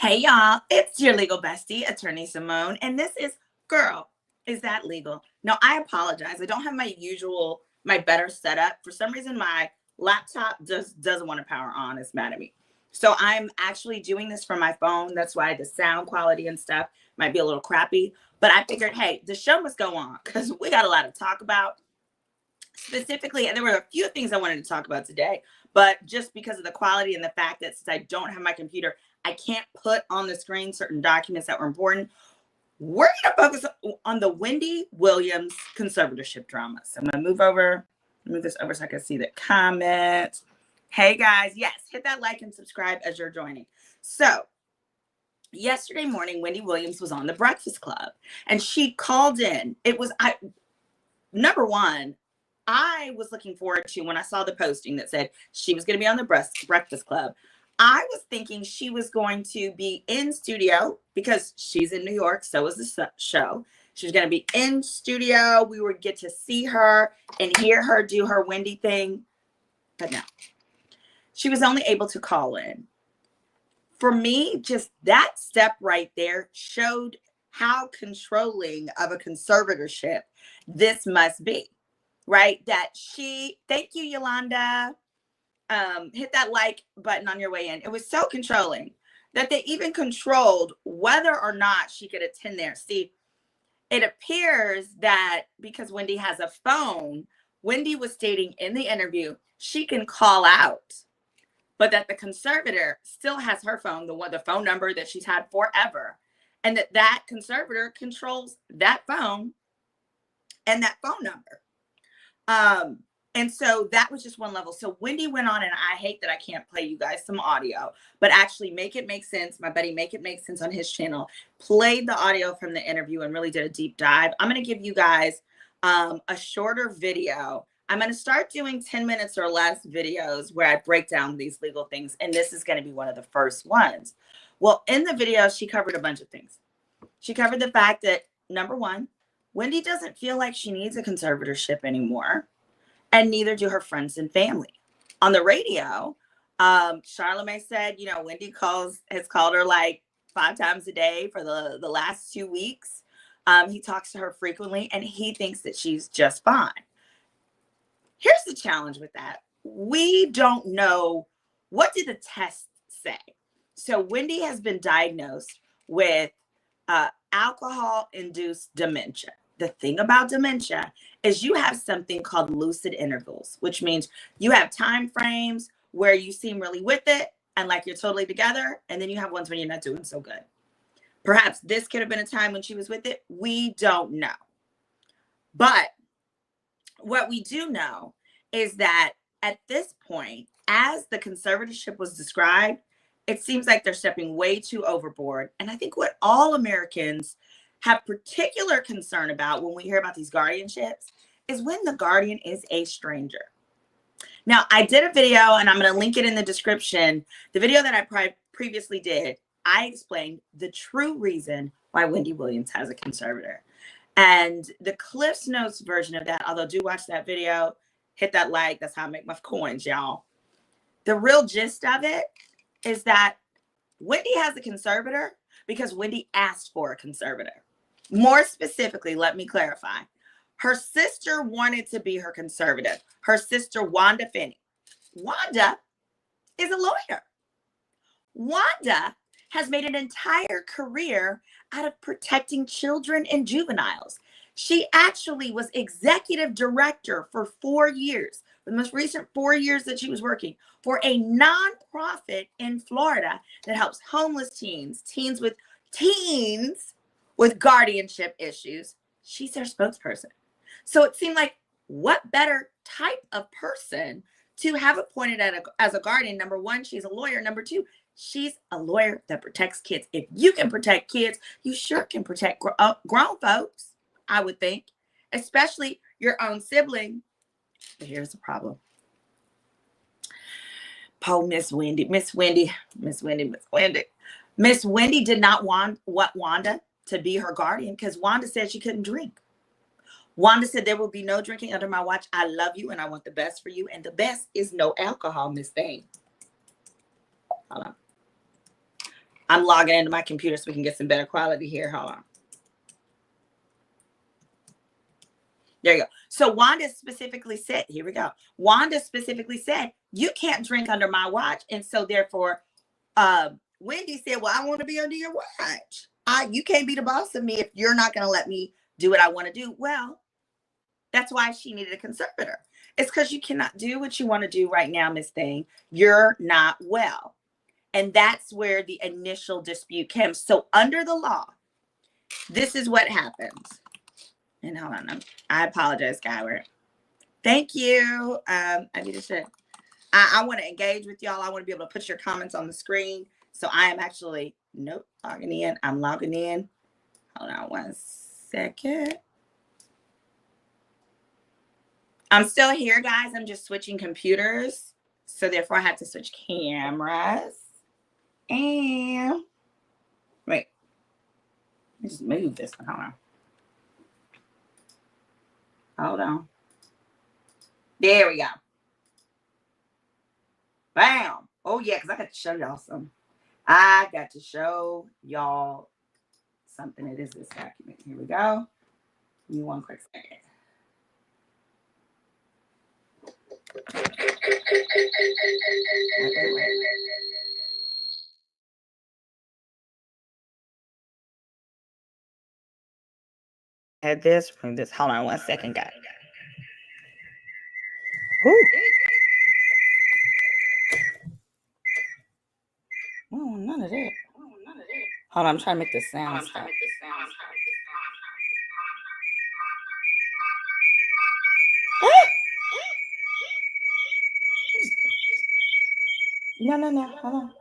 Hey y'all, it's your legal bestie, Attorney Simone, and this is Girl, Is That Legal? Now, I apologize. I don't have my better setup. For some reason, my laptop just doesn't want to power on. It's mad at me. So I'm actually doing this from my phone. That's why the sound quality and stuff might be a little crappy. But I figured, hey, the show must go on because we got a lot to talk about. Specifically, and there were a few things I wanted to talk about today, but just because of the quality and the fact that since I don't have my computer, I can't put on the screen certain documents that were important. We're going to focus on the Wendy Williams conservatorship drama. So I'm going to move this over so I can see the comments. Hey guys, yes, hit that like and subscribe as you're joining. So yesterday morning, Wendy Williams was on the Breakfast Club and she called in. Number one, I was looking forward to when I saw the posting that said she was going to be on the Breakfast Club. I was thinking she was going to be in studio because she's in New York. So is the show. She was going to be in studio. We would get to see her and hear her do her Wendy thing. But no, she was only able to call in. For me, just that step right there showed how controlling of a conservatorship this must be. Right? Thank you, Yolanda. Hit that like button on your way in. It was so controlling that they even controlled whether or not she could attend there. See, it appears that because Wendy has a phone, Wendy was stating in the interview, she can call out, but that the conservator still has her phone, the phone number that she's had forever, and that conservator controls that phone and that phone number. And so that was just one level. So Wendy went on, and I hate that I can't play you guys some audio, but actually Make It Make Sense. My buddy Make It Make Sense on his channel played the audio from the interview and really did a deep dive. I'm going to give you guys a shorter video. I'm going to start doing 10 minutes or less videos where I break down these legal things. And this is going to be one of the first ones. Well, in the video, she covered a bunch of things. She covered the fact that, number one, Wendy doesn't feel like she needs a conservatorship anymore, and neither do her friends and family. On the radio, Charlamagne said, Wendy has called her like 5 times a day for the last 2 weeks. He talks to her frequently, and he thinks that she's just fine. Here's the challenge with that. We don't know, what did the test say? So Wendy has been diagnosed with alcohol-induced dementia. The thing about dementia is you have something called lucid intervals, which means you have time frames where you seem really with it and like you're totally together. And then you have ones when you're not doing so good. Perhaps this could have been a time when she was with it. We don't know. But what we do know is that at this point, as the conservatorship was described, it seems like they're stepping way too overboard. And I think what all Americans have particular concern about when we hear about these guardianships is when the guardian is a stranger. Now, I did a video, and I'm going to link it in the description. The video that I previously did, I explained the true reason why Wendy Williams has a conservator. And the Cliff's Notes version of that, although do watch that video, hit that like. That's how I make my coins, y'all. The real gist of it is that Wendy has a conservator because Wendy asked for a conservator. More specifically, let me clarify. Her sister wanted to be her conservator. Her sister, Wanda Finney. Wanda is a lawyer. Wanda has made an entire career out of protecting children and juveniles. She actually was executive director for 4 years, the most recent 4 years that she was working for a nonprofit in Florida that helps homeless teens with guardianship issues. She's their spokesperson. So it seemed like, what better type of person to have appointed as a guardian? Number one, she's a lawyer. Number two, she's a lawyer that protects kids. If you can protect kids, you sure can protect grown folks, I would think, especially your own sibling. But here's the problem. Poor Miss Wendy did not want Wanda to be her guardian because Wanda said she couldn't drink. Wanda said there will be no drinking under my watch. I love you and I want the best for you. And the best is no alcohol, Miss Thing. Hold on. I'm logging into my computer so we can get some better quality here. Hold on. There you go. So Wanda specifically said, here we go. Wanda specifically said, you can't drink under my watch. And so therefore, Wendy said, well, I want to be under your watch. You can't be the boss of me if you're not going to let me do what I want to do. Well, that's why she needed a conservator. It's because you cannot do what you want to do right now, Miss Thing. You're not well. And that's where the initial dispute came. So under the law, this is what happens. And hold on, I apologize, Skyward. Thank you. I need to say, I want to engage with y'all. I want to be able to put your comments on the screen. So I am actually, logging in. I'm logging in. Hold on 1 second. I'm still here, guys. I'm just switching computers. So therefore I have to switch cameras. And wait, let me just move this one. Hold on. There we go. Bam. Oh yeah, because I got to show y'all something. I got to show y'all something. It is this document. Here we go. Give me 1 quick second. Wait. Add this from this. Hold on 1 second, guys. Ooh. Oh, none of that. Hold on, I'm trying to make this sound stop. No. Hold on.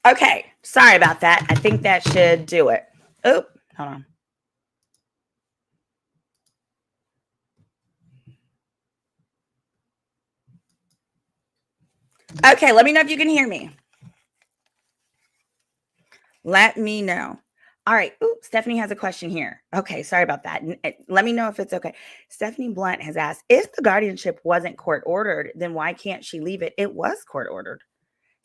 Okay, sorry about that. I think that should do it. Oh, hold on. Okay, let me know if you can hear me. Let me know. All right. Ooh, Stephanie has a question here. Okay, sorry about that. Let me know if it's okay. Stephanie Blunt has asked, if the guardianship wasn't court ordered, then why can't she leave it? It was court ordered.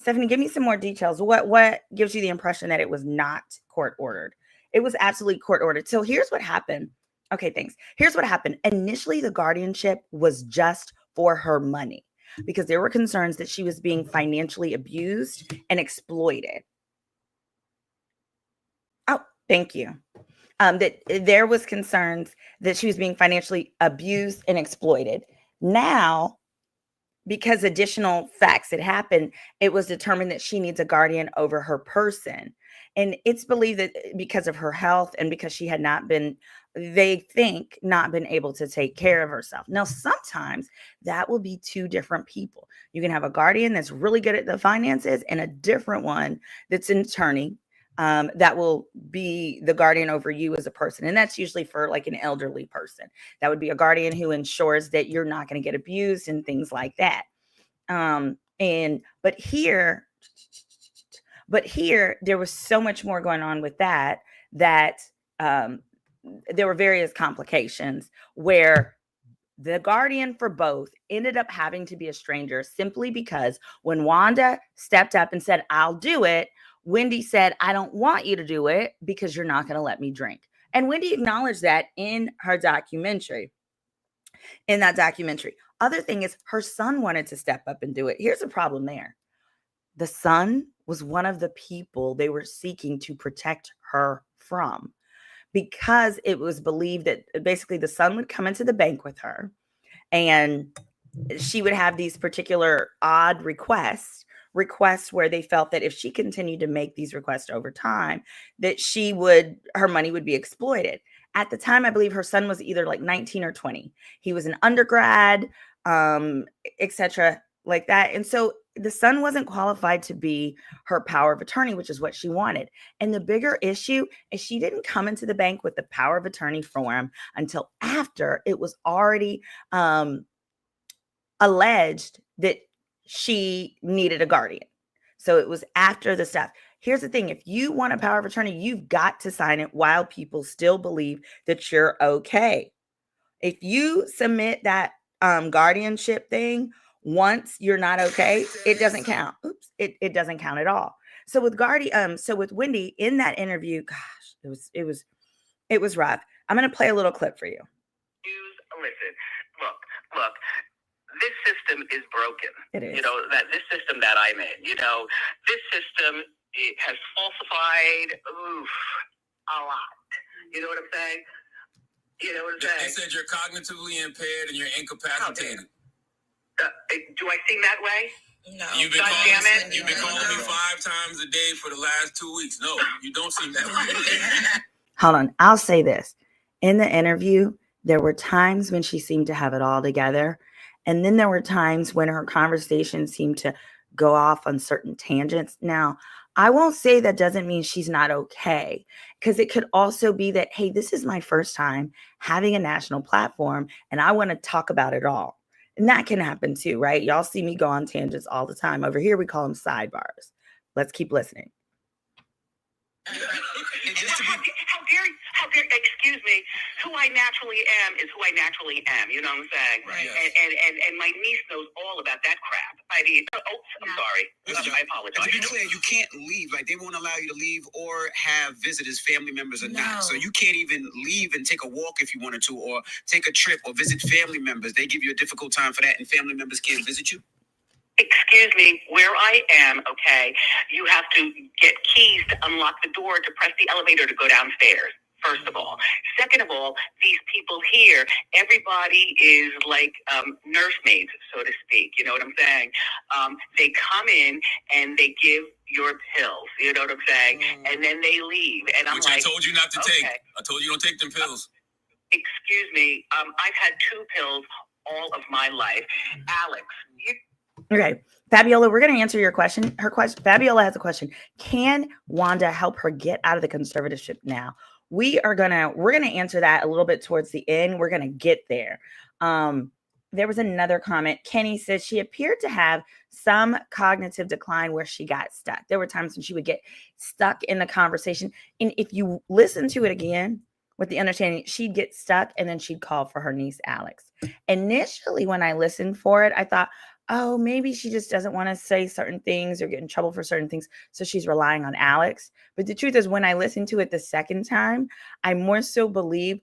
Stephanie, give me some more details. What gives you the impression that it was not court ordered? It was absolutely court ordered. So here's what happened. Okay, thanks. Here's what happened. Initially, the guardianship was just for her money because there were concerns that she was being financially abused and exploited. Oh, thank you. That there was concerns that she was being financially abused and exploited. Now, because additional facts had happened, it was determined that she needs a guardian over her person. And it's believed that because of her health and because she had not been, they think, not been able to take care of herself. Now, sometimes that will be two different people. You can have a guardian that's really good at the finances and a different one that's an attorney that will be the guardian over you as a person. And that's usually for like an elderly person. That would be a guardian who ensures that you're not going to get abused and things like that. But here there was so much more going on with that there were various complications where the guardian for both ended up having to be a stranger simply because when Wanda stepped up and said, I'll do it, Wendy said, I don't want you to do it because you're not going to let me drink. And Wendy acknowledged that in her documentary. Other thing is her son wanted to step up and do it. Here's a problem there. The son was one of the people they were seeking to protect her from because it was believed that basically the son would come into the bank with her and she would have these particular odd requests where they felt that if she continued to make these requests over time, that her money would be exploited. At the time, I believe her son was either like 19 or 20. He was an undergrad, etc., like that. And so the son wasn't qualified to be her power of attorney, which is what she wanted. And the bigger issue is she didn't come into the bank with the power of attorney form until after it was already alleged that she needed a guardian. So it was after the stuff. Here's the thing. If you want a power of attorney, you've got to sign it while people still believe that you're okay. If you submit that guardianship thing once you're not okay, it doesn't count. Oops, it doesn't count at all. So with with Wendy in that interview, gosh, it was rough. I'm gonna play a little clip for you. Listen, look. This system is broken. It is. This system that I'm in, this system, it has falsified a lot. You know what I'm saying? They said you're cognitively impaired and you're incapacitated. Do I seem that way? No. You've been calling me 5 times a day for the last 2 weeks. No, you don't seem that way. Hold on. I'll say this. In the interview, there were times when she seemed to have it all together. And then there were times when her conversation seemed to go off on certain tangents. Now, I won't say that doesn't mean she's not okay, because it could also be that, hey, this is my first time having a national platform and I want to talk about it all. And that can happen too, right? Y'all see me go on tangents all the time. Over here, we call them sidebars. Let's keep listening. How dare, excuse me, who I naturally am is who I naturally am. You know what I'm saying? Right. And my niece knows all about that crap. I'm sorry. I apologize. To be clear, you can't leave. Like, they won't allow you to leave or have visitors, family members or not. So you can't even leave and take a walk if you wanted to, or take a trip or visit family members. They give you a difficult time for that, and family members can't visit you. Excuse me, where I am, okay, you have to get keys to unlock the door to press the elevator to go downstairs, first of all. Second of all, these people here, everybody is like nursemaids, so to speak. You know what I'm saying? They come in and they give your pills, you know what I'm saying? And then they leave. And I'm Which like, I told you not to take. Okay. I told you don't take them pills. Excuse me, I've had 2 pills all of my life. Alex, Okay, Fabiola, we're going to answer your question. Fabiola has a question. Can Wanda help her get out of the conservatorship now? We're gonna answer that a little bit towards the end. We're gonna get there. There was another comment. Kenny says she appeared to have some cognitive decline where she got stuck. There were times when she would get stuck in the conversation, and if you listen to it again with the understanding, she'd get stuck and then she'd call for her niece Alex. Initially, when I listened for it, I thought, oh, maybe she just doesn't want to say certain things or get in trouble for certain things, so she's relying on Alex. But the truth is, when I listened to it the second time, I more so believe,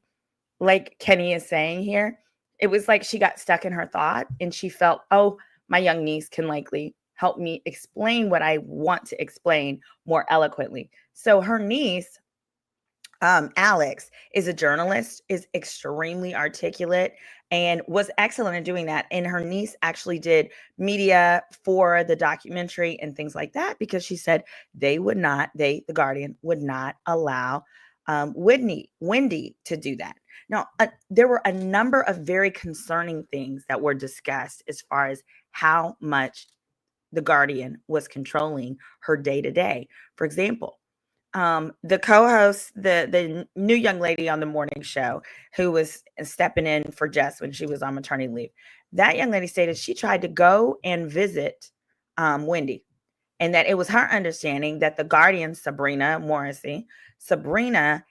like Kenny is saying here, it was like she got stuck in her thought and she felt, oh, my young niece can likely help me explain what I want to explain more eloquently. So her niece, Alex, is a journalist, is extremely articulate, and was excellent at doing that. And her niece actually did media for the documentary and things like that, because she said the Guardian, would not allow Wendy to do that. Now, there were a number of very concerning things that were discussed as far as how much the Guardian was controlling her day to day. For example, the co-host, the new young lady on the morning show who was stepping in for Jess when she was on maternity leave, that young lady stated she tried to go and visit Wendy, and that it was her understanding that the Guardian, Sabrina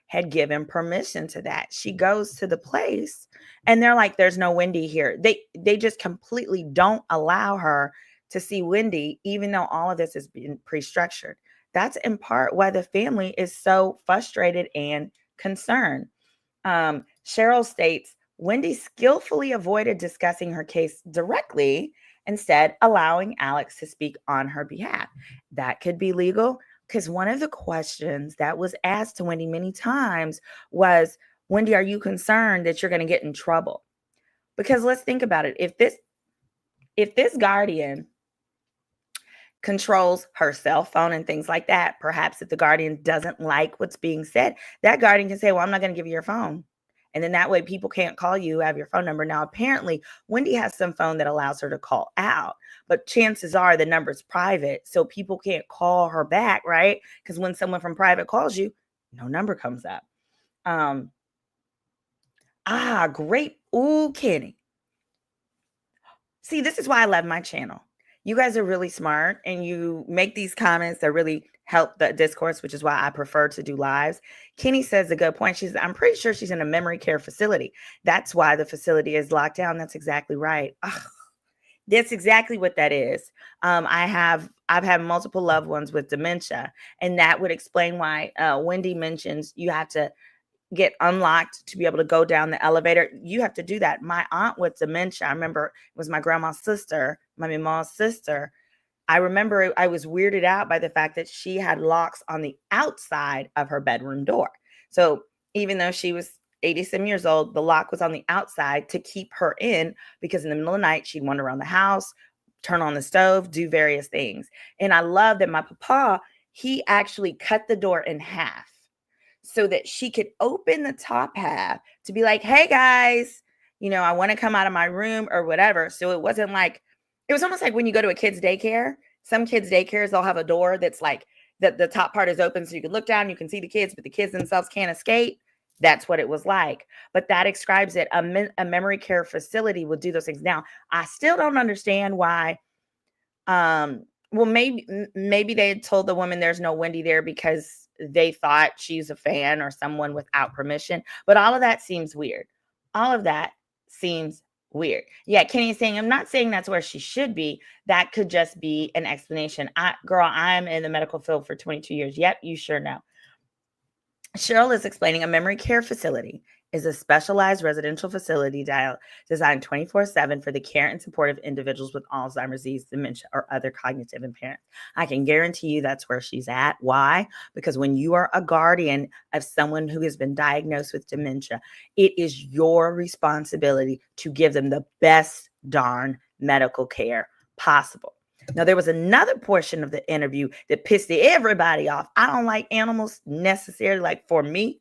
had given permission to that. She goes to the place and they're like, there's no Wendy here. They just completely don't allow her to see Wendy, even though all of this has been pre-structured. That's in part why the family is so frustrated and concerned. Cheryl states, Wendy skillfully avoided discussing her case directly, instead allowing Alex to speak on her behalf. That could be legal, because one of the questions that was asked to Wendy many times was, Wendy, are you concerned that you're going to get in trouble? Because let's think about it. If this Guardian controls her cell phone and things like that, perhaps if the Guardian doesn't like what's being said, that Guardian can say, well, I'm not going to give you your phone. And then that way people can't call you, have your phone number. Now, apparently, Wendy has some phone that allows her to call out, but chances are the number's private, so people can't call her back, right? Because when someone from private calls you, no number comes up. Great. Ooh, Kenny. See, this is why I love my channel. You guys are really smart and you make these comments that really help the discourse, which is why I prefer to do lives. Kenny says a good point. I'm pretty sure she's in a memory care facility. That's why the facility is locked down. That's exactly right. Ugh, that's exactly what that is. I've had multiple loved ones with dementia, and that would explain why Wendy mentions you have to get unlocked to be able to go down the elevator. You have to do that. My aunt with dementia, I remember it was my grandma's sister, my mama's sister. I remember I was weirded out by the fact that she had locks on the outside of her bedroom door. So even though she was 80-some years old, the lock was on the outside to keep her in, because in the middle of the night, she'd wander around the house, turn on the stove, do various things. And I love that my papa, he actually cut the door in half so that she could open the top half to be like, hey guys, I want to come out of my room or whatever. So it wasn't like, it was almost like when you go to a kid's daycare. Some kids' daycares, they'll have a door that's like the top part is open so you can look down, you can see the kids, but the kids themselves can't escape. That's what it was like. But that describes it. A memory care facility will do those things. Now, I still don't understand why. Well, maybe they had told the woman there's no Wendy there because they thought she's a fan or someone without permission. But all of that seems weird. All of that seems weird. Yeah, Kenny's saying, I'm not saying that's where she should be. That could just be an explanation. I'm in the medical field for 22 years. Yep, you sure know. Cheryl is explaining a memory care facility is a specialized residential facility designed 24/7 for the care and support of individuals with Alzheimer's disease, dementia, or other cognitive impairments. I can guarantee you that's where she's at. Why? Because when you are a guardian of someone who has been diagnosed with dementia, it is your responsibility to give them the best darn medical care possible. Now, there was another portion of the interview that pissed everybody off. I don't like animals necessarily, like for me,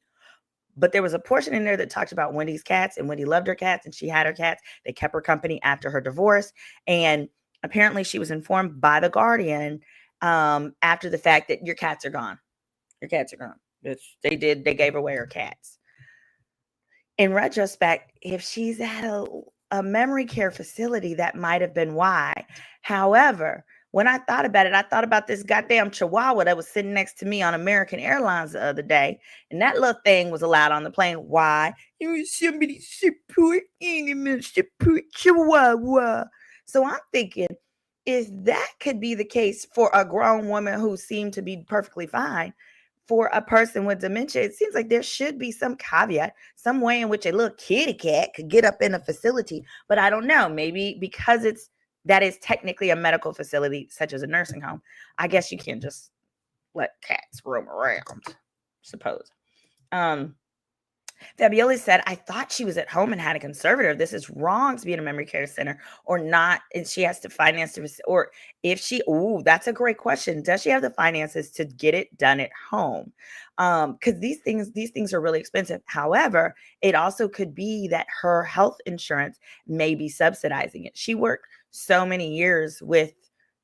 but there was a portion in there that talked about Wendy's cats, and Wendy loved her cats and she had her cats. They kept her company after her divorce. And apparently she was informed by the guardian after the fact that your cats are gone. Your cats are gone. They gave away her cats. In retrospect, if she's at a memory care facility, that might have been why. However, when I thought about it, I thought about this goddamn chihuahua that was sitting next to me on American Airlines the other day. And that little thing was allowed on the plane. Why? Somebody support animals, support chihuahua. So I'm thinking, if that could be the case for a grown woman who seemed to be perfectly fine, for a person with dementia, it seems like there should be some caveat, some way in which a little kitty cat could get up in a facility. But I don't know, maybe because that is technically a medical facility, such as a nursing home. I guess you can't just let cats roam around, suppose. Fabiola said, I thought she was at home and had a conservator. This is wrong to be in a memory care center or not. And she has to finance it. Or if she, that's a great question. Does she have the finances to get it done at home? Because these things are really expensive. However, it also could be that her health insurance may be subsidizing it. She worked so many years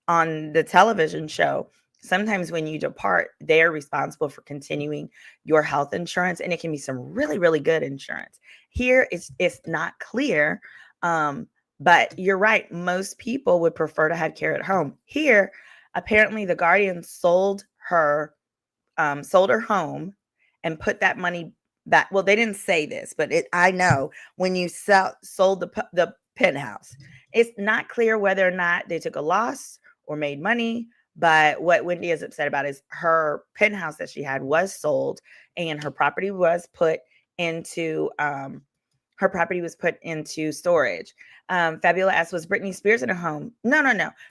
on the television show. Sometimes when you depart, they're responsible for continuing your health insurance, and it can be some really, really good insurance. Here, it's not clear, but you're right. Most people would prefer to have care at home. Here, apparently, the guardian sold her home and put that money back. Well, they didn't say this, but I know when you sold the penthouse, it's not clear whether or not they took a loss or made money. But what Wendy is upset about is her penthouse that she had was sold, and her property was put into storage. Fabiola asked, was Britney Spears in a home? No.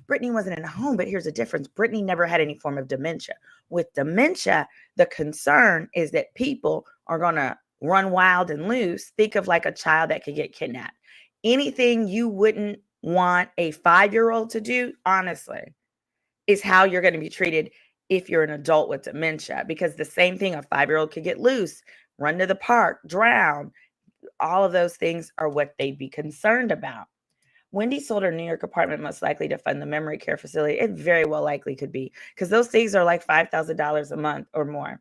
Britney wasn't in a home, but here's the difference. Britney never had any form of dementia. With dementia, the concern is that people are going to run wild and loose. Think of like a child that could get kidnapped. Anything you wouldn't want a 5-year-old to do, honestly, is how you're going to be treated if you're an adult with dementia, because the same thing, a 5-year-old could get loose, run to the park, drown. All of those things are what they'd be concerned about. Wendy sold her New York apartment most likely to fund the memory care facility. It very well likely could be, because those things are like $5,000 a month or more.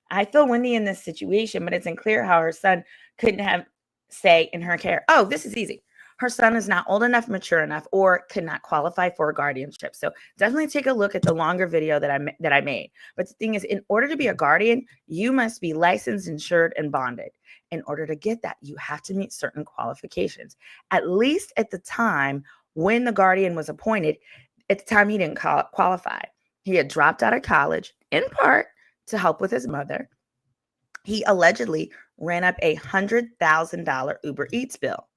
I feel Wendy in this situation, but it's unclear how her son couldn't have say in her care. Oh, this is easy. her son is not old enough, mature enough, or cannot qualify for a guardianship. So definitely take a look at the longer video that I made. But the thing is, in order to be a guardian, you must be licensed, insured, and bonded. In order to get that, you have to meet certain qualifications. At least at the time when the guardian was appointed, at the time he didn't qualify. He had dropped out of college, in part to help with his mother. He allegedly ran up a $100,000 Uber Eats bill.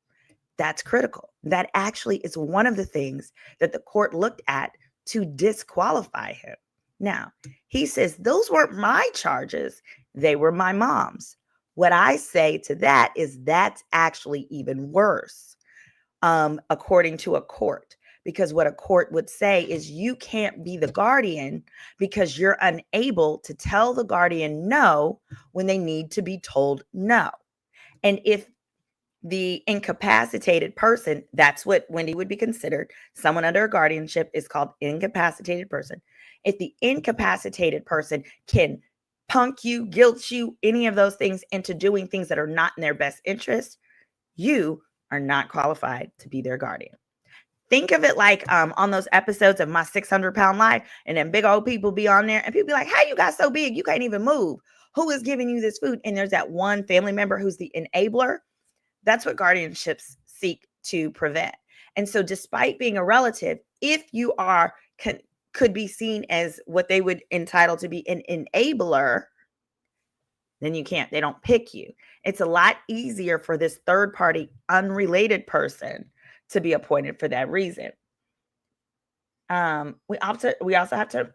That's critical. That actually is one of the things that the court looked at to disqualify him. Now, he says, those weren't my charges. They were my mom's. What I say to that is that's actually even worse, according to a court. Because what a court would say is you can't be the guardian because you're unable to tell the guardian no when they need to be told no. And if the incapacitated person, that's what Wendy would be considered, someone under a guardianship is called incapacitated person. If the incapacitated person can punk you, guilt you, any of those things into doing things that are not in their best interest, you are not qualified to be their guardian. Think of it like on those episodes of My 600-Pound Life, and then big old people be on there and people be like, how you got so big? You can't even move. Who is giving you this food? And there's that one family member who's the enabler. That's what guardianships seek to prevent. And so despite being a relative, if you are could be seen as what they would entitle to be an enabler, then you can't. They don't pick you. It's a lot easier for this third party unrelated person to be appointed for that reason. We also have to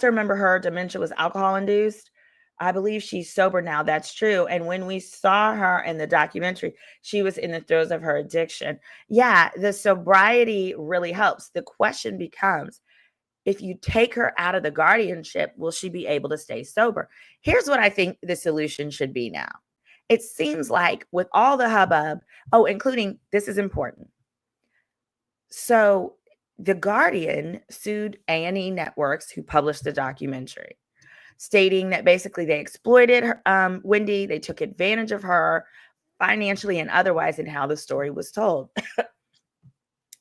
remember her dementia was alcohol induced. I believe she's sober now. That's true. And when we saw her in the documentary, she was in the throes of her addiction. Yeah, the sobriety really helps. The question becomes, if you take her out of the guardianship, will she be able to stay sober? Here's what I think the solution should be now. It seems like with all the hubbub, including, this is important. So the Guardian sued A&E Networks, who published the documentary, stating that basically they exploited her, Wendy. They took advantage of her financially and otherwise in how the story was told.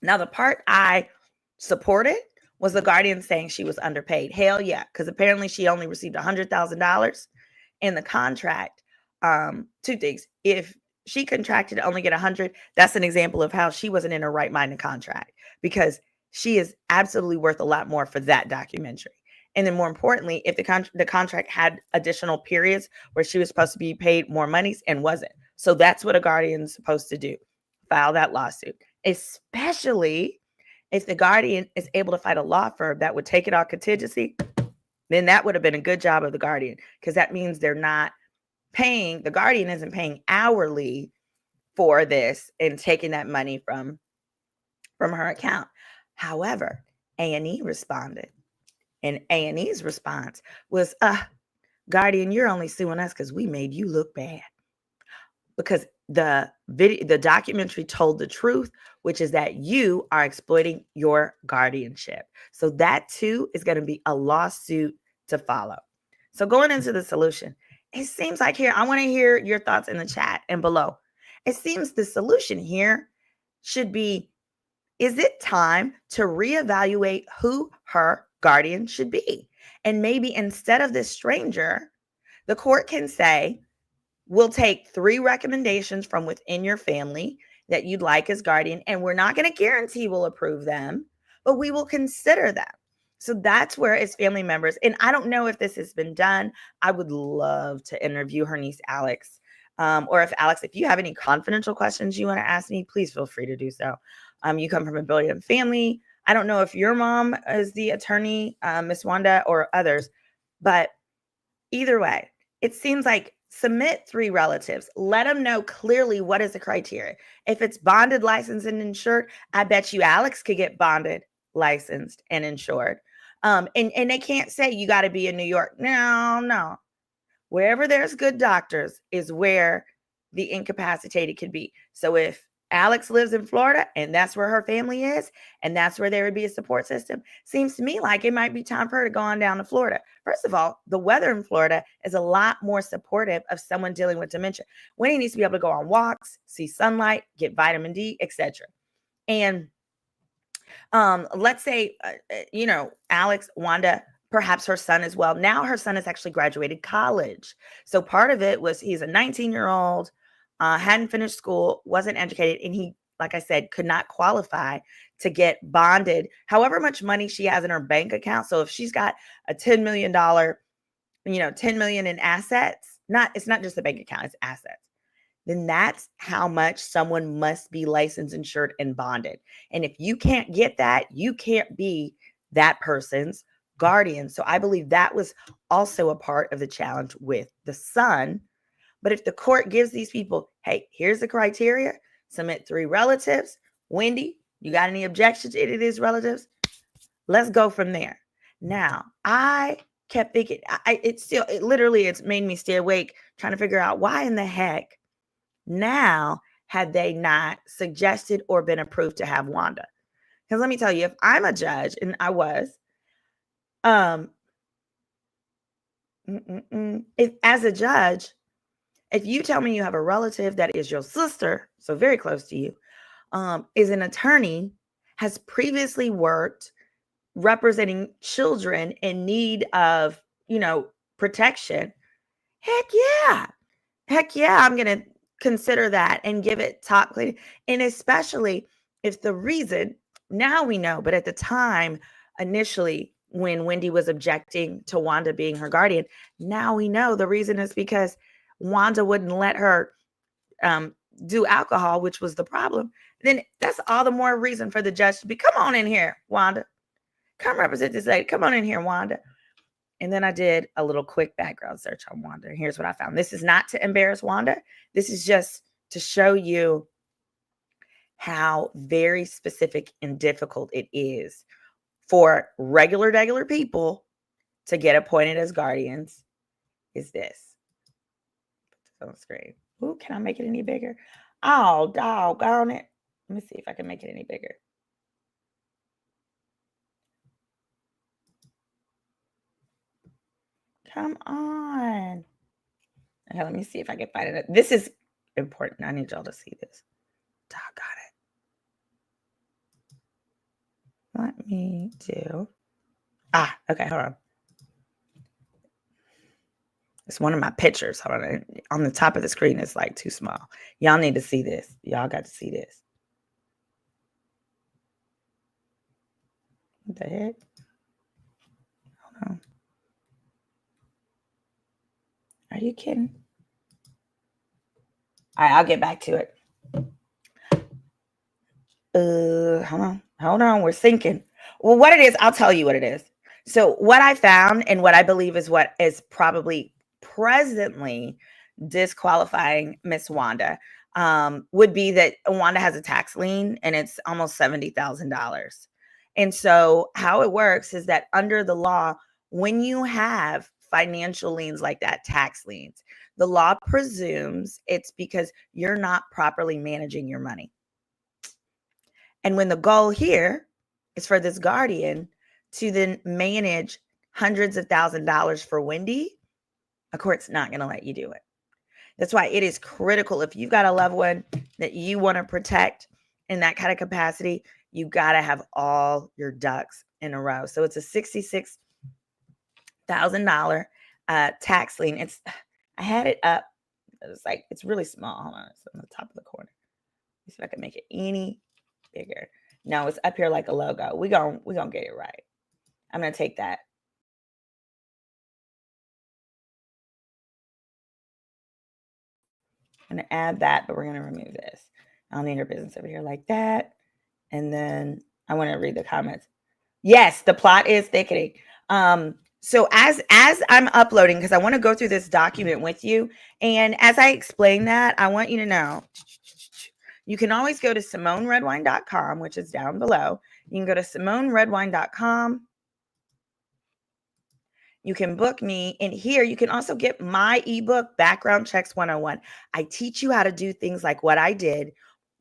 Now, the part I supported was the Guardian saying she was underpaid. Hell yeah, because apparently she only received $100,000 in the contract. Two things. If she contracted to only get 100, that's an example of how she wasn't in her right mind in contract, because she is absolutely worth a lot more for that documentary. And then more importantly, if the contract had additional periods where she was supposed to be paid more monies and wasn't. So that's what a guardian's supposed to do. File that lawsuit, especially if the guardian is able to fight a law firm that would take it off contingency. Then that would have been a good job of the guardian, because that means they're not paying, the guardian isn't paying hourly for this and taking that money from her account. However, A&E responded, and A&E's response was, Guardian, you're only suing us because we made you look bad. Because the documentary told the truth, which is that you are exploiting your guardianship. So that too is going to be a lawsuit to follow. So going into the solution, it seems like here, I want to hear your thoughts in the chat and below. It seems the solution here should be, is it time to reevaluate who her guardian should be? And maybe instead of this stranger, the court can say, we'll take 3 recommendations from within your family that you'd like as guardian, and we're not going to guarantee we'll approve them, but we will consider them. So that's where as family members, and I don't know if this has been done. I would love to interview her niece, Alex. Or if Alex, if you have any confidential questions you want to ask me, please feel free to do so. You come from a brilliant family. I don't know if your mom is the attorney, Miss Wanda, or others, but either way, it seems like submit 3 relatives. Let them know clearly what is the criteria. If it's bonded, licensed, and insured, I bet you Alex could get bonded, licensed, and insured. And they can't say you got to be in New York. No. Wherever there's good doctors is where the incapacitated could be. So if Alex lives in Florida and that's where her family is, and that's where there would be a support system. Seems to me like it might be time for her to go on down to Florida. First of all, the weather in Florida is a lot more supportive of someone dealing with dementia. Wendy needs to be able to go on walks, see sunlight, get vitamin D, etc. And let's say, Alex, Wanda, perhaps her son as well. Now her son has actually graduated college. So part of it was he's a 19-year-old, hadn't finished school, wasn't educated, and he, like I said, could not qualify to get bonded however much money she has in her bank account. So if she's got a $10 million, $10 million in assets, it's not just the bank account, it's assets, then that's how much someone must be licensed, insured, and bonded. And if you can't get that, you can't be that person's guardian. So I believe that was also a part of the challenge with the son. But if the court gives these people, hey, here's the criteria, submit 3 relatives. Wendy, you got any objections to any of these relatives? Let's go from there. Now, I kept thinking, it's made me stay awake trying to figure out why in the heck now had they not suggested or been approved to have Wanda. Because let me tell you, if I'm a judge, and I was, if as a judge, if you tell me you have a relative that is your sister, so very close to you, is an attorney, has previously worked representing children in need of, protection, heck yeah, I'm going to consider that and give it top clean. And especially if the reason, now we know, but at the time, initially, when Wendy was objecting to Wanda being her guardian, now we know the reason is because Wanda wouldn't let her do alcohol, which was the problem. Then that's all the more reason for the judge to be, come on in here, Wanda. Come represent this lady. Come on in here, Wanda. And then I did a little quick background search on Wanda. And here's what I found. This is not to embarrass Wanda. This is just to show you how very specific and difficult it is for regular people to get appointed as guardians. Is this. Put this on the screen. Ooh, can I make it any bigger? Oh, doggone it. Let me see if I can make it any bigger. Come on. Okay, let me see if I can find it. This is important. I need y'all to see this. Doggone it. Let me do. Okay, hold on. It's one of my pictures. Hold on. On the top of the screen, it's like too small. Y'all need to see this. Y'all got to see this. What the heck? Hold on. Are you kidding? All right, I'll get back to it. Hold on. We're syncing. Well, what it is, I'll tell you what it is. So what I found and what I believe is what is probably presently disqualifying Miss Wanda would be that Wanda has a tax lien and it's almost $70,000. And so how it works is that under the law, when you have financial liens like that, tax liens, the law presumes it's because you're not properly managing your money. And when the goal here is for this guardian to then manage hundreds of thousands of dollars for Wendy, a court's not going to let you do it. That's why it is critical. If you've got a loved one that you want to protect in that kind of capacity, you got to have all your ducks in a row. So it's a $66,000 tax lien. I had it up. It's really small. Hold on. It's on the top of the corner. Let's see if I can make it any bigger. No, it's up here like a logo. We're gonna get it right. I'm gonna take that. I'm gonna add that, but we're gonna remove this. I'll need her business over here like that. And then I want to read the comments. Yes, the plot is thickening. So as I'm uploading, because I want to go through this document with you, and as I explain that, I want you to know you can always go to SimoneRedwine.com, which is down below. You can go to SimoneRedwine.com. You can book me, and here you can also get my ebook, Background Checks 101. I teach you how to do things like what I did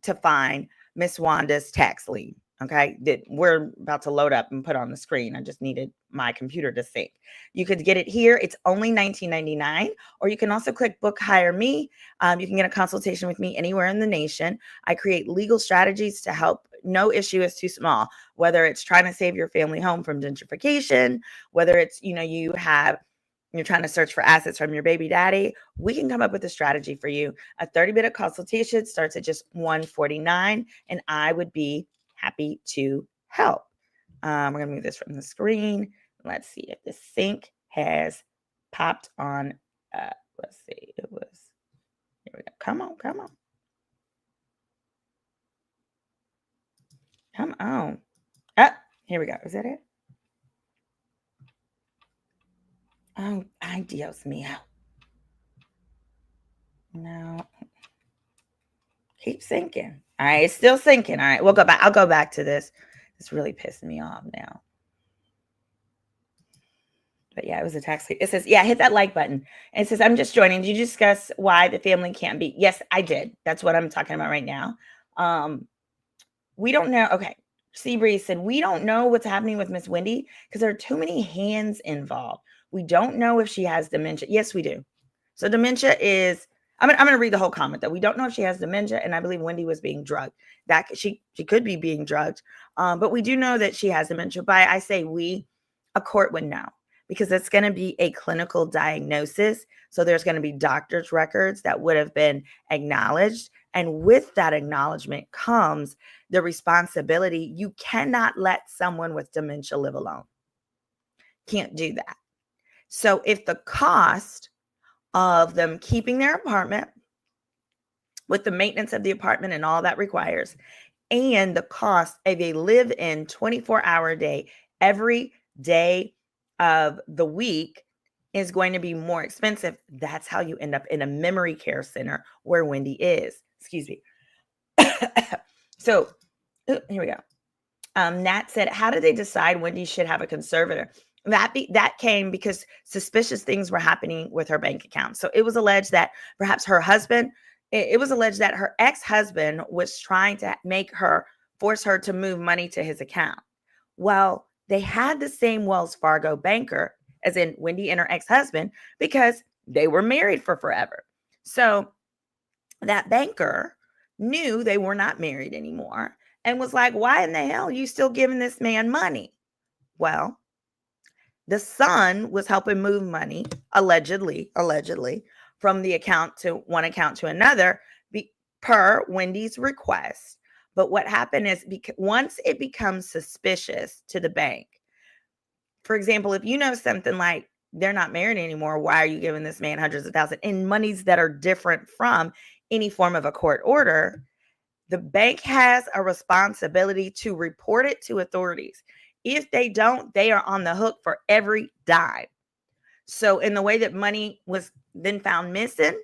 to find Miss Wanda's tax lien. Okay, that we're about to load up and put on the screen. I just needed my computer to sync. You could get it here. It's only $19.99, or you can also click book hire me. You can get a consultation with me anywhere in the nation. I create legal strategies to help. No issue is too small, whether it's trying to save your family home from gentrification, whether it's, you're trying to search for assets from your baby daddy, we can come up with a strategy for you. A 30-minute consultation starts at just $149, and I would be happy to help. We're going to move this from the screen. Let's see if the sync has popped on. Let's see. Here we go. Come on. Come on. Here we go. Is that it? Oh, ay, Dios mío. No. Keep sinking. All right, it's still sinking. All right, we'll go back. I'll go back to this. It's really pissing me off now. But yeah, it was a tax. It says, yeah, hit that like button. And it says, I'm just joining. Did you discuss why the family can't be? Yes, I did. That's what I'm talking about right now. We don't know. Okay. Seabreeze said, we don't know what's happening with Miss Wendy because there are too many hands involved. We don't know if she has dementia. Yes, we do. So dementia is, I'm going to read the whole comment that we don't know if she has dementia. And I believe Wendy was being drugged. That she could be being drugged. But we do know that she has dementia. By I say we, a court would know, because it's going to be a clinical diagnosis. So there's going to be doctor's records that would have been acknowledged. And with that acknowledgement comes the responsibility. You cannot let someone with dementia live alone. Can't do that. So if the cost of them keeping their apartment with the maintenance of the apartment and all that requires, and the cost of a live-in 24-hour day every day of the week is going to be more expensive, that's how you end up in a memory care center where Wendy is. Excuse me. So here we go. Nat said, how did they decide Wendy should have a conservator? That came because suspicious things were happening with her bank account. So it was alleged that perhaps her husband, it was alleged that her ex-husband was trying to force her to move money to his account. Well, they had the same Wells Fargo banker, as in Wendy and her ex-husband, because they were married for forever. So that banker knew they were not married anymore and was like, why in the hell are you still giving this man money? Well, the son was helping move money, allegedly, from the account to one account to another, per Wendy's request. But what happened is, once it becomes suspicious to the bank, for example, if you know something like they're not married anymore, why are you giving this man hundreds of thousands in monies that are different from any form of a court order, the bank has a responsibility to report it to authorities. If they don't, they are on the hook for every dime. So in the way that money was then found missing,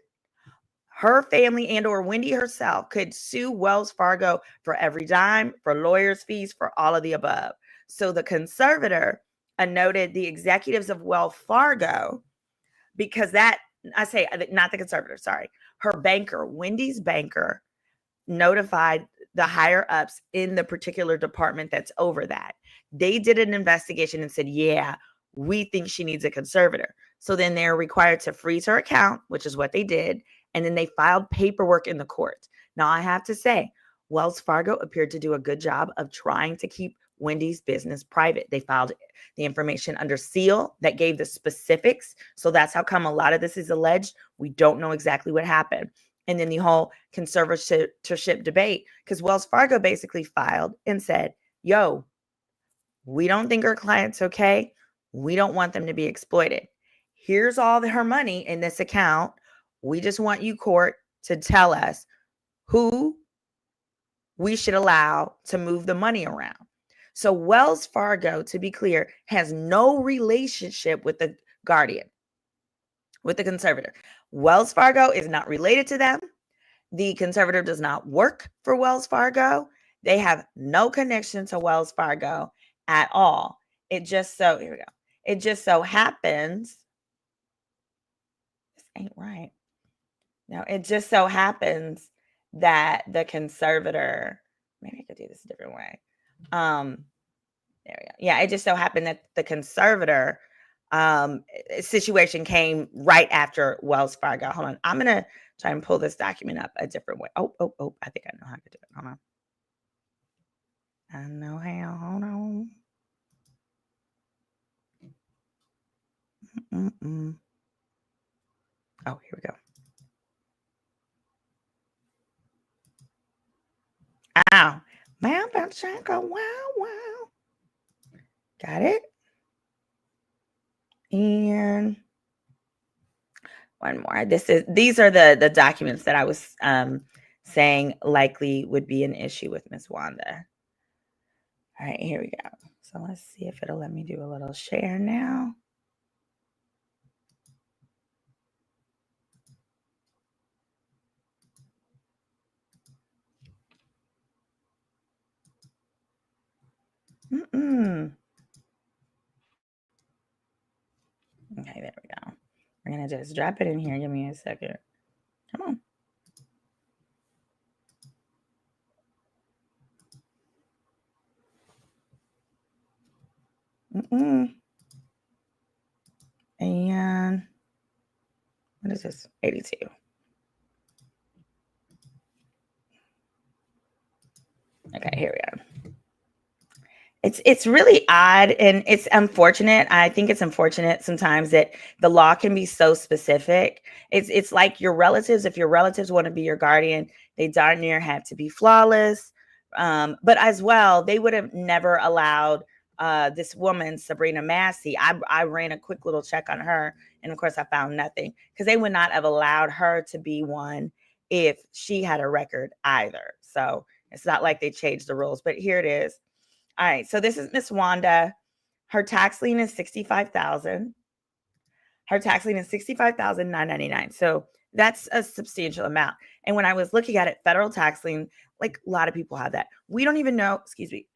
her family and or Wendy herself could sue Wells Fargo for every dime, for lawyers' fees, for all of the above. So the conservator noted the executives of Wells Fargo, because not the conservator, sorry, her banker, Wendy's banker, notified the higher ups in the particular department that's over that. They did an investigation and said, yeah, we think she needs a conservator. So then they're required to freeze her account, which is what they did. And then they filed paperwork in the court. Now, I have to say, Wells Fargo appeared to do a good job of trying to keep Wendy's business private. They filed the information under seal that gave the specifics. So that's how come a lot of this is alleged. We don't know exactly what happened. And then the whole conservatorship debate, because Wells Fargo basically filed and said, yo, we don't think our client's okay. We don't want them to be exploited. Here's all her money in this account. We just want you, court, to tell us who we should allow to move the money around. So Wells Fargo, to be clear, has no relationship with the guardian, with the conservator. Wells Fargo is not related to them. The conservator does not work for Wells Fargo. They have no connection to Wells Fargo at all. Here we go. It just so happens, this ain't right. Now, it just so happens that the conservator, maybe I could do this a different way. There we go. Yeah, it just so happened that the conservator situation came right after Wells Fargo. Hold on. I'm going to try and pull this document up a different way. Oh, I think I know how to do it. Hold on. I know how. Hold on. Oh, here we go. Ow. Wow. Got it. And one more. These are the documents that I was saying likely would be an issue with Miss Wanda. All right, here we go. So let's see if it'll let me do a little share now. Okay, there we go. We're going to just drop it in here. Give me a second. Come on. And what is this? 82. Okay, here we go. It's really odd and it's unfortunate. I think it's unfortunate sometimes that the law can be so specific. It's like your relatives, if your relatives want to be your guardian, they darn near have to be flawless. But as well, they would have never allowed this woman, Sabrina Massey. I ran a quick little check on her, and of course I found nothing, because they would not have allowed her to be one if she had a record either. So it's not like they changed the rules, but here it is. All right, so this is Miss Wanda. Her tax lien is $65,000. Her tax lien is $65,999. So that's a substantial amount. And when I was looking at it, federal tax lien, like a lot of people have that. We don't even know, excuse me,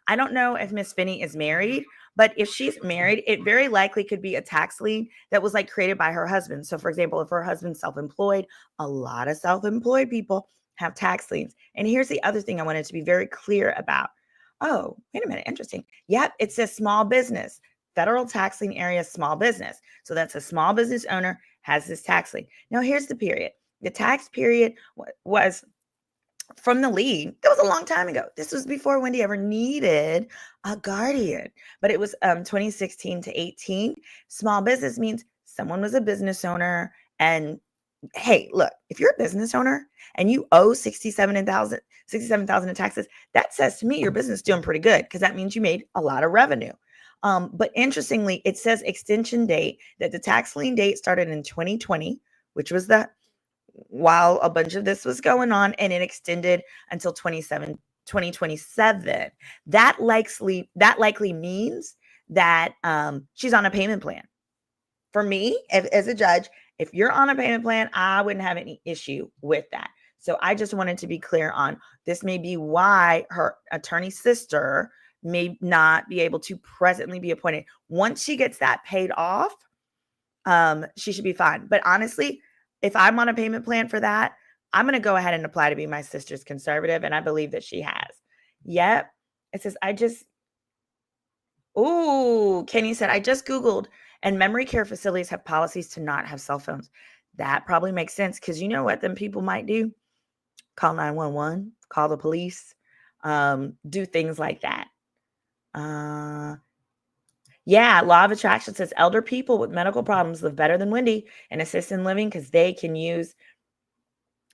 I don't know if Miss Finney is married, but if she's married, it very likely could be a tax lien that was like created by her husband. So for example, if her husband's self-employed, a lot of self-employed people have tax liens. And here's the other thing I wanted to be very clear about. Oh, wait a minute. Interesting. Yep. It says small business, federal tax lien area, small business. So that's a small business owner has this tax lien. Now here's the period. The tax period was from the lien. That was a long time ago. This was before Wendy ever needed a guardian, but it was 2016 to 18. Small business means someone was a business owner. And hey, look, if you're a business owner and you owe $67,000 in taxes, that says to me your business is doing pretty good, because that means you made a lot of revenue. But interestingly, it says extension date, that the tax lien date started in 2020, which was while a bunch of this was going on, and it extended until 2027. That likely means that she's on a payment plan. For me, as a judge, if you're on a payment plan, I wouldn't have any issue with that. So I just wanted to be clear on this. May be why her attorney's sister may not be able to presently be appointed. Once she gets that paid off, she should be fine. But honestly, if I'm on a payment plan for that, I'm going to go ahead and apply to be my sister's conservative. And I believe that she has. Yep. It says, Kenny said, I just Googled, and memory care facilities have policies to not have cell phones. That probably makes sense, because you know what them people might do? Call 911, call the police, do things like that. Yeah, Law of Attraction says elder people with medical problems live better than Wendy in assisted living, because they can use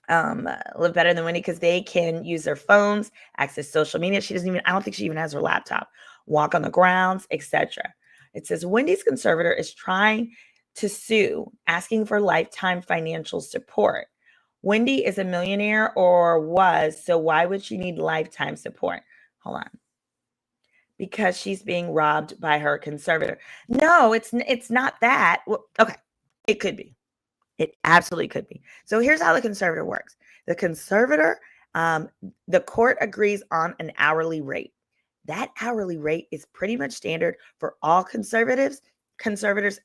live better than Wendy because they can use their phones, access social media. I don't think she even has her laptop, walk on the grounds, etc. It says Wendy's conservator is trying to sue, asking for lifetime financial support. Wendy is a millionaire, or was, so why would she need lifetime support? Hold on. Because she's being robbed by her conservator. No, it's not that. Well, okay, it could be. It absolutely could be. So here's how the conservator works. The conservator, the court agrees on an hourly rate. That hourly rate is pretty much standard for all conservators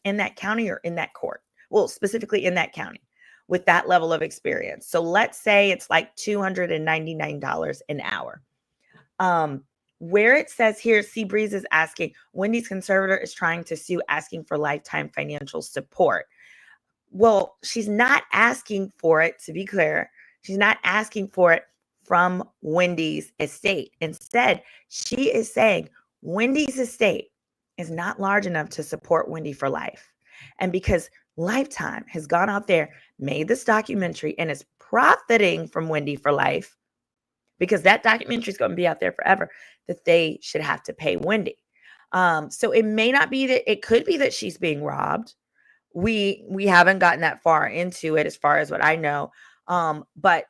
in that county or in that court. Well, specifically in that county. with that level of experience. So let's say it's like $299 an hour. Where it says here, Seabreeze is asking, Wendy's conservator is trying to sue, asking for lifetime financial support. Well, she's not asking for it, to be clear. She's not asking for it from Wendy's estate. Instead, she is saying Wendy's estate is not large enough to support Wendy for life. And because Lifetime has gone out there, made this documentary, and is profiting from Wendy for life, because that documentary is going to be out there forever, that they should have to pay Wendy. So it may not be that, it could be that she's being robbed. We haven't gotten that far into it as far as what I know. But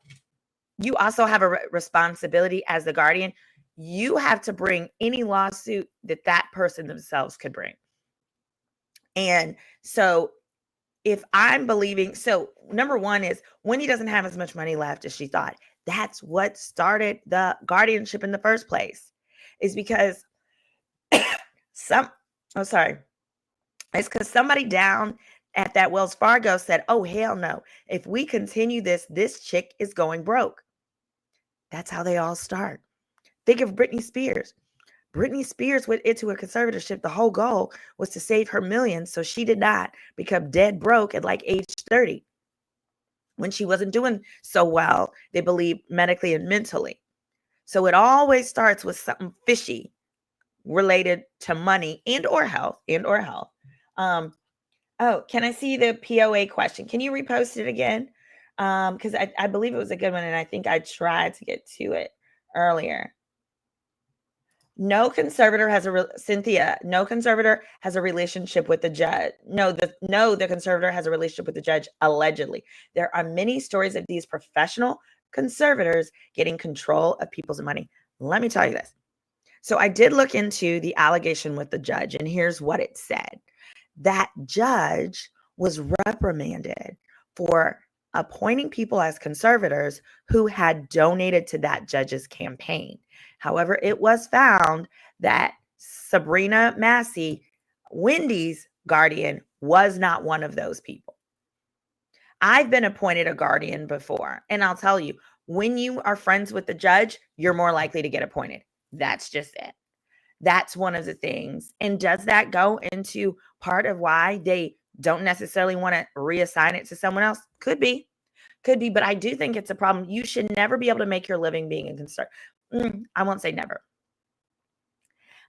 you also have a responsibility as the guardian. You have to bring any lawsuit that person themselves could bring. And so if I'm believing, so number one is Wendy doesn't have as much money left as she thought. That's what started the guardianship in the first place, is because it's because somebody down at that Wells Fargo said, oh, hell no. If we continue this chick is going broke. That's how they all start. Think of Britney Spears. Britney Spears went into a conservatorship. The whole goal was to save her millions, so she did not become dead broke at like age 30 when she wasn't doing so well, they believe, medically and mentally. So it always starts with something fishy related to money and or health. Oh, can I see the POA question? Can you repost it again? Because I believe it was a good one, and I think I tried to get to it earlier. No conservator has Cynthia. No conservator has a relationship with the judge. The conservator has a relationship with the judge, allegedly. There are many stories of these professional conservators getting control of people's money. Let me tell you this. So I did look into the allegation with the judge, and here's what it said. That judge was reprimanded for appointing people as conservators who had donated to that judge's campaign. However, it was found that Sabrina Massey, Wendy's guardian, was not one of those people. I've been appointed a guardian before, and I'll tell you, when you are friends with the judge, you're more likely to get appointed. That's just it. That's one of the things. And does that go into part of why they don't necessarily want to reassign it to someone else? Could be, but I do think it's a problem. You should never be able to make your living being a conservator. I won't say never.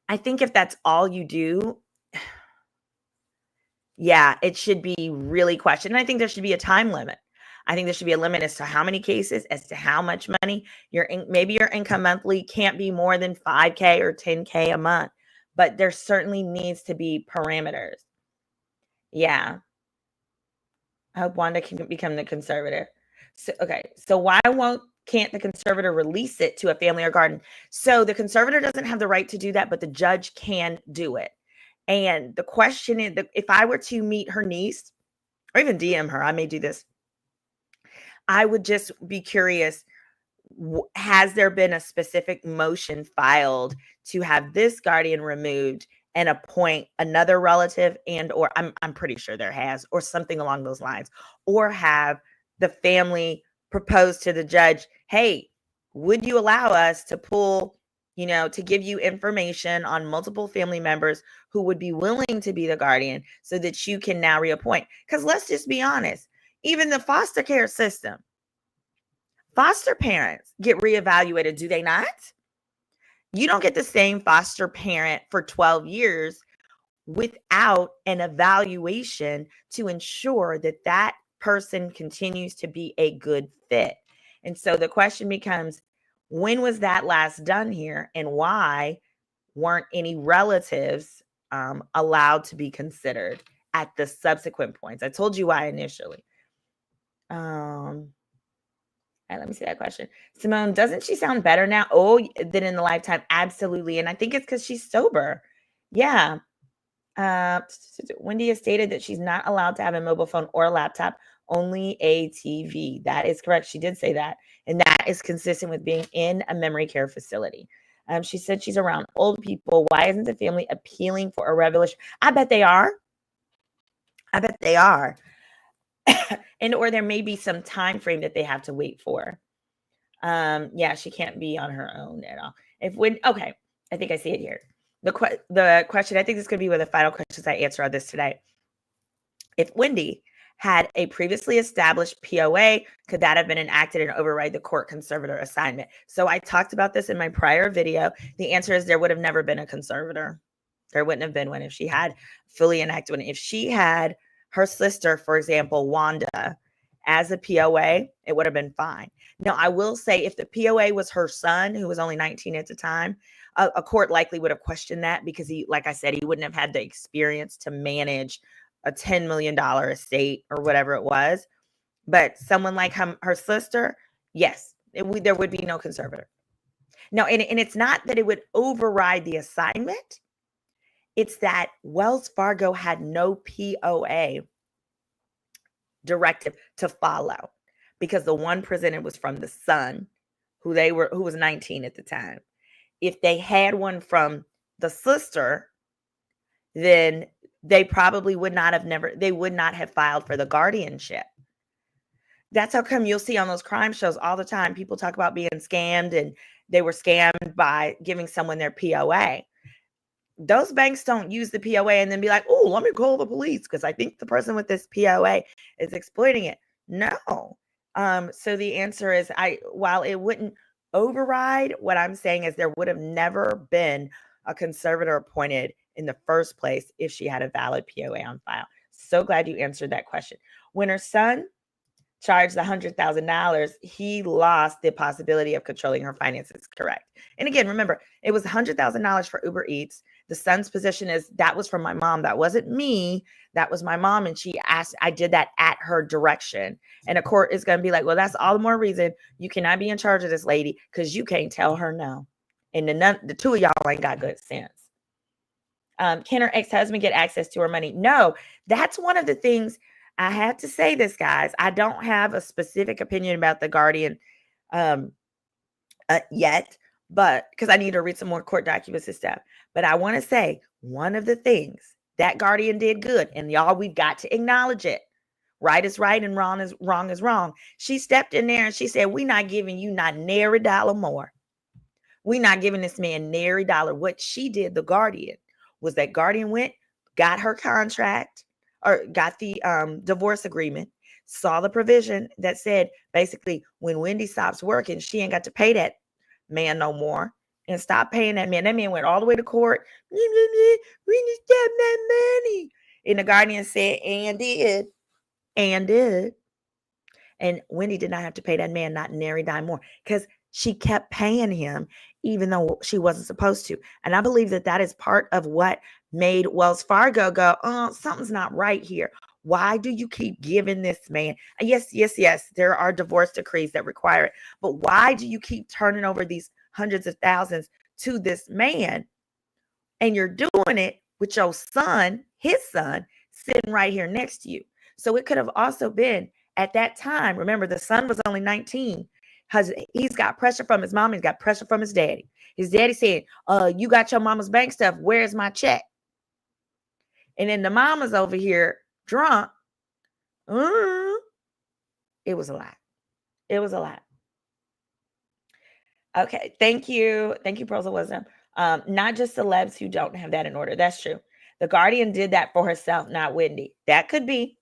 I think if that's all you do, yeah, it should be really questioned. And I think there should be a time limit. I think there should be a limit as to how many cases, as to how much money. Maybe your income monthly can't be more than $5K or $10K a month, but there certainly needs to be parameters. Yeah. I hope Wanda can become the conservator. So, okay. So why can't the conservator release it to a family or guardian? So the conservator doesn't have the right to do that, but the judge can do it. And the question is, if I were to meet her niece or even DM her, I may do this. I would just be curious, has there been a specific motion filed to have this guardian removed and appoint another relative, and or I'm pretty sure there has, or something along those lines, or have the family propose to the judge, hey, would you allow us to pull, to give you information on multiple family members who would be willing to be the guardian so that you can now reappoint? Because let's just be honest, even the foster care system, foster parents get reevaluated, do they not? You don't get the same foster parent for 12 years without an evaluation to ensure that that person continues to be a good fit. And so the question becomes, when was that last done here, and why weren't any relatives allowed to be considered at the subsequent points? I told you why initially. Let me see that question. Simone, doesn't she sound better now? Oh, than in the lifetime? Absolutely. And I think it's because she's sober. Yeah. Wendy has stated that she's not allowed to have a mobile phone or a laptop, only a TV. That is correct. She did say that. And that is consistent with being in a memory care facility. She said she's around old people. Why isn't the family appealing for a revolution? I bet they are. And or there may be some time frame that they have to wait for. Yeah, she can't be on her own at all. Okay, I think I see it here. The question, I think this could be one of the final questions I answer on this today. If Wendy had a previously established POA, could that have been enacted and override the court conservator assignment? So I talked about this in my prior video. The answer is there would have never been a conservator. There wouldn't have been one if she had fully enacted one. If she had her sister, for example, Wanda, as a POA, it would have been fine. Now, I will say if the POA was her son, who was only 19 at the time, a court likely would have questioned that because he, like I said, he wouldn't have had the experience to manage a $10 million estate or whatever it was. But someone like her sister, yes, there would be no conservator. No, and it's not that it would override the assignment. It's that Wells Fargo had no POA directive to follow because the one presented was from the son who was 19 at the time. If they had one from the sister, then they probably would not have filed for the guardianship. That's how come you'll see on those crime shows all the time, people talk about being scammed and they were scammed by giving someone their POA. Those banks don't use the POA and then be like, oh, let me call the police because I think the person with this POA is exploiting it. No. So the answer is, while it wouldn't override, what I'm saying is there would have never been a conservator appointed in the first place if she had a valid POA on file. So glad you answered that question. When her son charged the $100,000, he lost the possibility of controlling her finances, correct? And again, remember, it was $100,000 for Uber Eats. The son's position is that was from my mom. That wasn't me. That was my mom. And she asked, I did that at her direction. And a court is going to be like, well, that's all the more reason you cannot be in charge of this lady because you can't tell her no. And the two of y'all ain't got good sense. Can her ex-husband get access to her money? No, that's one of the things. I have to say this, guys. I don't have a specific opinion about the guardian yet, but because I need to read some more court documents and stuff. But I want to say one of the things that guardian did good, and y'all, we've got to acknowledge it. Right is right and wrong is wrong. She stepped in there and she said, we're not giving you not nary dollar more. We're not giving this man nary dollar. What she did, the guardian, was that guardian went, got her contract, or got the divorce agreement, saw the provision that said basically when Wendy stops working, she ain't got to pay that man no more, and stop paying that man. That man went all the way to court. We need to stop that money. And the guardian said, and did. And Wendy did not have to pay that man not nary dime more because she kept paying him even though she wasn't supposed to. And I believe that is part of what made Wells Fargo go, oh, something's not right here. Why do you keep giving this man? Yes, there are divorce decrees that require it. But why do you keep turning over these hundreds of thousands to this man? And you're doing it with your son, his son, sitting right here next to you. So it could have also been at that time. Remember, the son was only 19. He's got pressure from his mom. He's got pressure from his daddy. His daddy said, you got your mama's bank stuff. Where's my check? And then the mama's over here drunk. It was a lot. It was a lot. Okay. Thank you. Thank you, Pearls of Wisdom. Not just celebs who don't have that in order. That's true. The guardian did that for herself, not Wendy. That could be.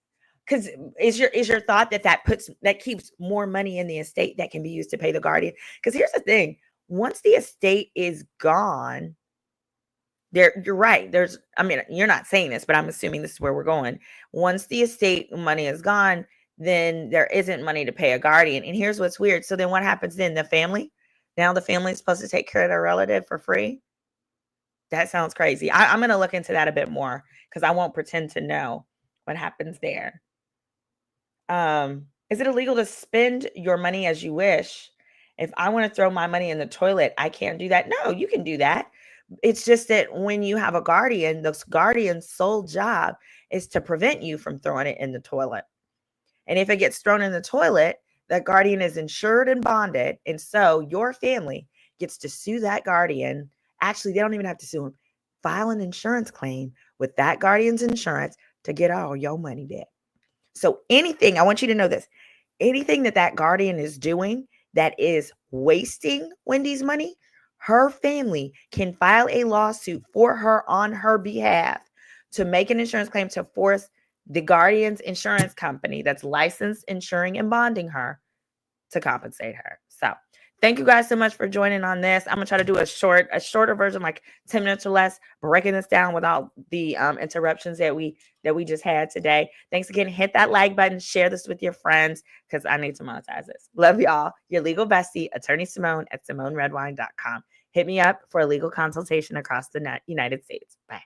Because is your thought that keeps more money in the estate that can be used to pay the guardian? Because here's the thing: once the estate is gone, you're right. You're not saying this, but I'm assuming this is where we're going. Once the estate money is gone, then there isn't money to pay a guardian. And here's what's weird: so then what happens then? The family is supposed to take care of their relative for free. That sounds crazy. I'm going to look into that a bit more because I won't pretend to know what happens there. Is it illegal to spend your money as you wish? If I want to throw my money in the toilet, I can't do that. No, you can do that. It's just that when you have a guardian, the guardian's sole job is to prevent you from throwing it in the toilet. And if it gets thrown in the toilet, that guardian is insured and bonded. And so your family gets to sue that guardian. Actually, they don't even have to sue him. File an insurance claim with that guardian's insurance to get all your money back. So anything, I want you to know this, anything that guardian is doing that is wasting Wendy's money, her family can file a lawsuit for her on her behalf to make an insurance claim to force the guardian's insurance company that's licensed insuring and bonding her to compensate her. So thank you guys so much for joining on this. I'm gonna try to do a shorter version, like 10 minutes or less, breaking this down without the interruptions that we just had today. Thanks again. Hit that like button, share this with your friends, because I need to monetize this. Love y'all. Your legal bestie, Attorney Simone at SimoneRedwine.com. Hit me up for a legal consultation across the United States. Bye.